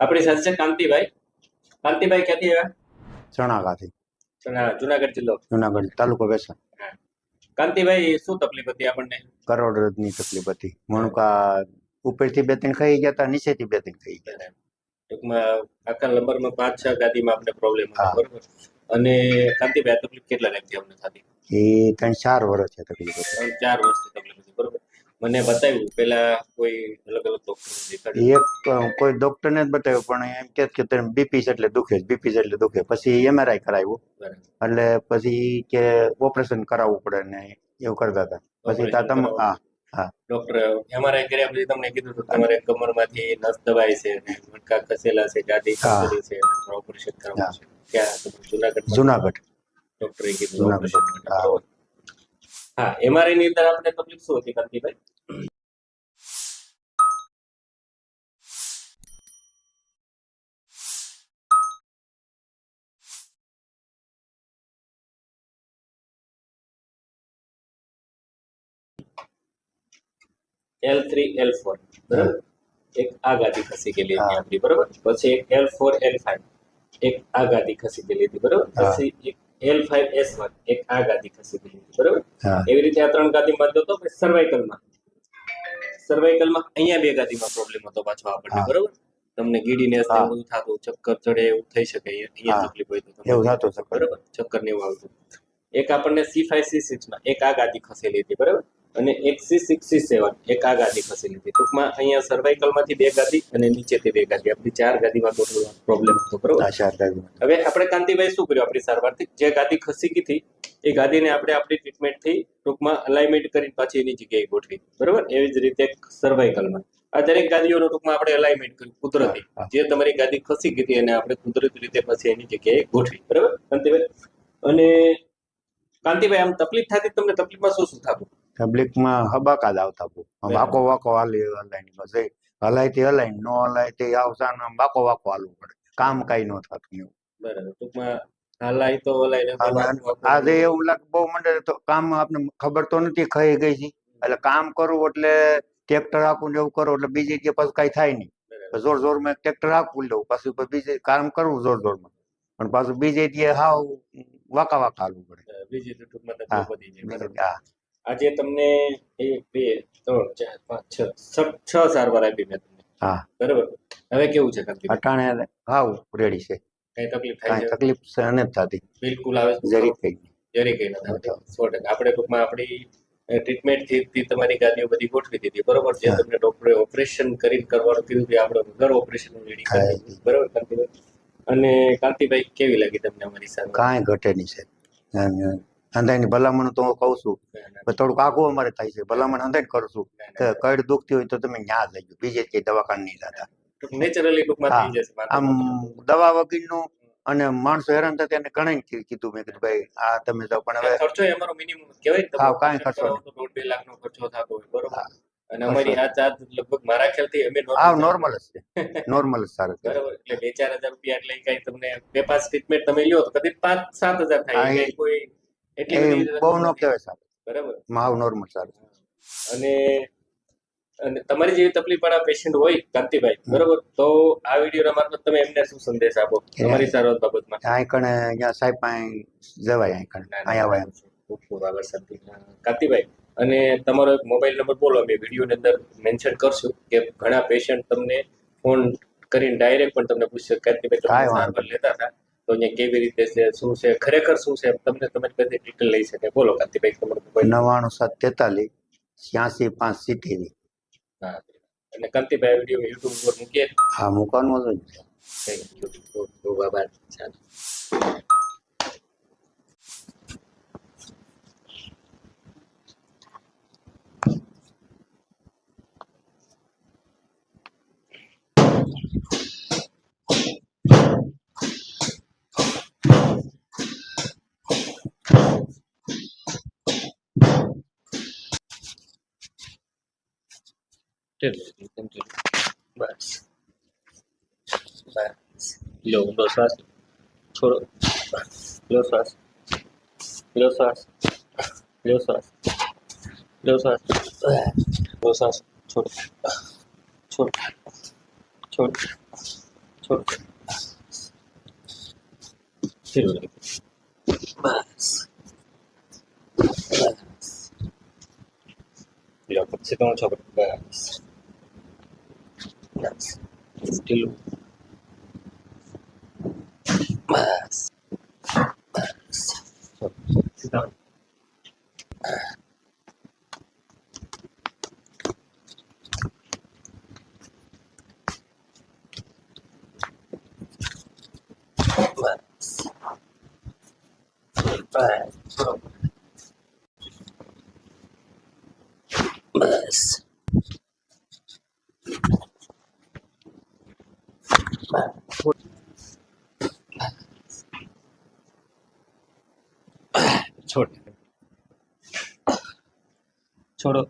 આપણી સાથે છે કાંતિભાઈ. કાંતિભાઈ ક્યાંથી આવ્યા? ચણાકાથી, જુનાગઢ જિલ્લો. જુનાગઢ તાલુકો વેસણ. કાંતિભાઈ, શું તકલીફ હતી આપણને? કરોડરજની તકલીફ હતી. મણકા ઉપરથી બે ત્રણ ખાઈ ગયા હતા, નીચેથી બે ત્રણ ખાઈ ગયા. ટૂંકમાં આખા લંબરમાં 5-6 ગાદીમાં આપણે પ્રોબ્લેમ હતો, બરોબર? અને કાંતિભાઈ, આ તકલીફ કેટલા ટાઈમથી અમને થતી? એ 3-4 વર્ષ છે તકલીફ હતી. 3-4 વર્ષથી તકલીફ હતી, બરોબર? મને બતાવ્યું પેલા કોઈ અલગ અલગ ડોક્ટર દેખાડ્યું? એક કોઈ ડોક્ટરને જ બતાવ્યું, પણ એમ કે તને બીપી એટલે દુખે, બીપી એટલે દુખે. પછી એમઆરઆઈ કરાવ્યું, એટલે પછી કે ઓપરેશન કરાવવું પડે ને એવું કરતા હતા. પછી તમે ડોક્ટર એમઆરઆઈ કર્યા પછી તમને કીધું હતું તમારે કમરમાંથી નસ દબાઈ છે, મણકા ખસેલા છે, ગાદી ખસેલી છે, ઓપરેશન કરાવવું છે. ક્યાં? જુનાગઢ ડોક્ટરે કીધું. હા, એમઆરઆઈ ની અંદર આપણે તકલીફ શું હતી કાંતિભાઈ? L3 L4 બરાબર, એક આ ગાદી ખસી ગયેલી હતી આપણી, બરાબર? પછી એક L4 L5 એક આ ગાદી ખસી ગયેલી હતી, બરાબર? પછી એક L5 S1 એક આ ગાદી ખસી ગયેલી હતી, બરાબર? એવી રીતે આ 3 ગાદીમાં હતો. પછી સર્વાઇકલમાં અહીંયા 2 ગાદીમાં પ્રોબ્લેમ હતો પાછો આપણને, બરાબર? તમને ગીડીનેસ ને બધું થતું, ચક્કર ચડે એવું થઈ શકે, અહીંયા તકલીફ હોય તો એવું થતું, બરાબર? ચક્કર ને એવું આવતું. એક આપણને C5 C6 માં એક આ ગાદી ખસેલી હતી, બરાબર? અને એક C6 C7 એક આ ગાદી ખસેલી હતી. ટૂંકમાં અહીંયા સર્વાઇકલ માંથી 2 ગાદી અને નીચેથી 2 ગાદી, આપણી 4 ગાદીમાં ટોટલ પ્રોબ્લેમ હતો, બરાબર? હવે આપણે કાંતિભાઈ શું કર્યું આપણી સારવારથી? જે ગાદી ખસી ગઈ હતી એ ગાદીને આપણે આપણી ટ્રીટમેન્ટથી ટૂંકમાં અલાઇનમેન્ટ કરી પાછી એની જગ્યાએ ગોઠવી, બરાબર? એવી જ રીતે સર્વાઇકલમાં આ દરેક ગાદીઓનું ટૂંકમાં આપણે અલાઇનમેન્ટ કર્યું કુદરતી. જે તમારી ગાદી ખસી ગઈ હતી એને આપણે કુદરતી રીતે પછી એની જગ્યાએ ગોઠવી, બરાબર કાંતિભાઈ? અને કાંતિભાઈ, આમ તકલીફ થતી તમને? તકલીફમાં શું શું થતું? તકલીફમાં હબાકા જ આવતા, વાકો વાકો હાલી હલાઈ, બસ હલાઈથી હલાઈ, નો હલાઈથી આવતા વાકો વાકો હાલવું પડે, કામ કઈ ન થતું એવું. બરાબર, ટૂંકમાં હલાઈ તો હલાઈ આજે એવું લાગે બહુ મંડે તો કામ આપણે ખબર તો નથી ખાઈ ગઈ છે, એટલે કામ કરવું એટલે ટ્રેક્ટર આપવું એવું કરો એટલે બીજી જગ્યાએ પાછું કઈ થાય નહીં. જોર જોરમાં ટ્રેક્ટર આપવું લેવું, પાછું બીજે કામ કરવું જોર જોરમાં, પણ પાછું બીજે જગ્યાએ હાવ વાકા વાકા હાલવું પડે. બીજી ટૂંકમાં તકલીફ વધી જાય. આજે તમને 1 2 3 4 5 6 સારવાર આપી મેં તમને, બરાબર? હવે કેવું છે કાંતિભાઈ? અટાણે હાવ રેડી છે. કઈ તકલીફ થાય છે? તકલીફ નથી થતી, બિલકુલ આવે છે, જરી કઈ નથી થતી. 100%. આપણે ટૂંકમાં આપણી ટ્રીટમેન્ટ થી તમારી ગાદીઓ બધી ગોઠવી દીધી, બરોબર? જે તમને ડોક્ટરે ઓપરેશન કરીને કરવાનું કીધું કે આપણે વગર ઓપરેશન રેડી કરી દીધું, બરાબર કાંતિભાઈ? અને કાંતિભાઈ, કેવી લાગી તમને અમારી સારવાર? કાંઈ ઘટે નહીં સાહેબ. હંધાઈની ભલામણ તો હું કહું છું, થોડુંક આઘું અમારે થાય છે, ભલામણ હંધાઈ કરું છું કે કઈ દુખતી હોય તો તમે ન્યા લઈ જાઓ, બીજે કઈ દવાખાને નહીં જતા. નેચરલી ટૂંકમાં થઈ જશે. આમ દવા વગરનું અને માણસો હેરાન થતા એને ઘણા કીધું, મેં કીધું ભાઈ આ તમે જાઓ, પણ હવે ખર્ચો અમારો મિનિમમ કહેવાય, કાંઈ ખર્ચો 1.5-2 લાખનો ખર્ચો થતો હોય, બરોબર? અને અમારી આ ચાર્જ લગભગ મારા ખ્યાલથી અમે નોર્મલ જ છે, નોર્મલ જ સારું, બરાબર? એટલે 2-4 હજાર રૂપિયા એટલે કઈ તમને 2-5 ટ્રીટમેન્ટ તમે લ્યો તો કદી 5-7 હજાર થાય, કોઈ એટલી બહુ ન કહેવાય સારું, બરાબર? માવ નોર્મલ સારું. અને તમારી જેવી તકલીફ વાળા પેશન્ટ હોય કાંતિભાઈ, બરોબર, તો આ વિડીયો મારફત તમે એમને શું સંદેશ આપો તમારી સારવાર બાબતમાં? અહીં કણે અહીંયા સાહેબ અહીં જવાય, અહીં કણે અહીંયા આવે. ખૂબ ખૂબ આભાર કાંતિભાઈ. અને તમારો એક મોબાઈલ નંબર બોલો, અમે વિડીયોની અંદર મેન્શન કરશું કે ઘણા પેશન્ટ તમને ફોન કરીને ડાયરેક્ટ પણ તમને પૂછશે કાંતિભાઈ તમે સારવાર લેતા હતા તો અહીંયા કેવી રીતે છે, શું છે, ખરેખર શું છે, તમને તમે બધી ડિટેલ લઈ શકે. બોલો કાંતિભાઈ તમારો મોબાઈલ. 99-743-85-87. હા, અને કાંતિભાઈ વિડીયો યુટ્યુબ ઉપર મૂકીએ. હા, મૂકવાનું હતું. થેન્ક યુ, ખૂબ ખૂબ આભાર. ચાલો. બસ બસ, લો ઊંડો શ્વાસ છોડો, લો શ્વાસ, લો શ્વાસ, લો શ્વાસ, લો શ્વાસ, લો શ્વાસ, છોડો, છોડ, છોડ, છોડો ઢીલું રાખો બસ લ્યો પછી તો છોકરો બસ બસ ઢીલું બસ બસ સીધા બસ બસ છોડો બસ છોડ છોડો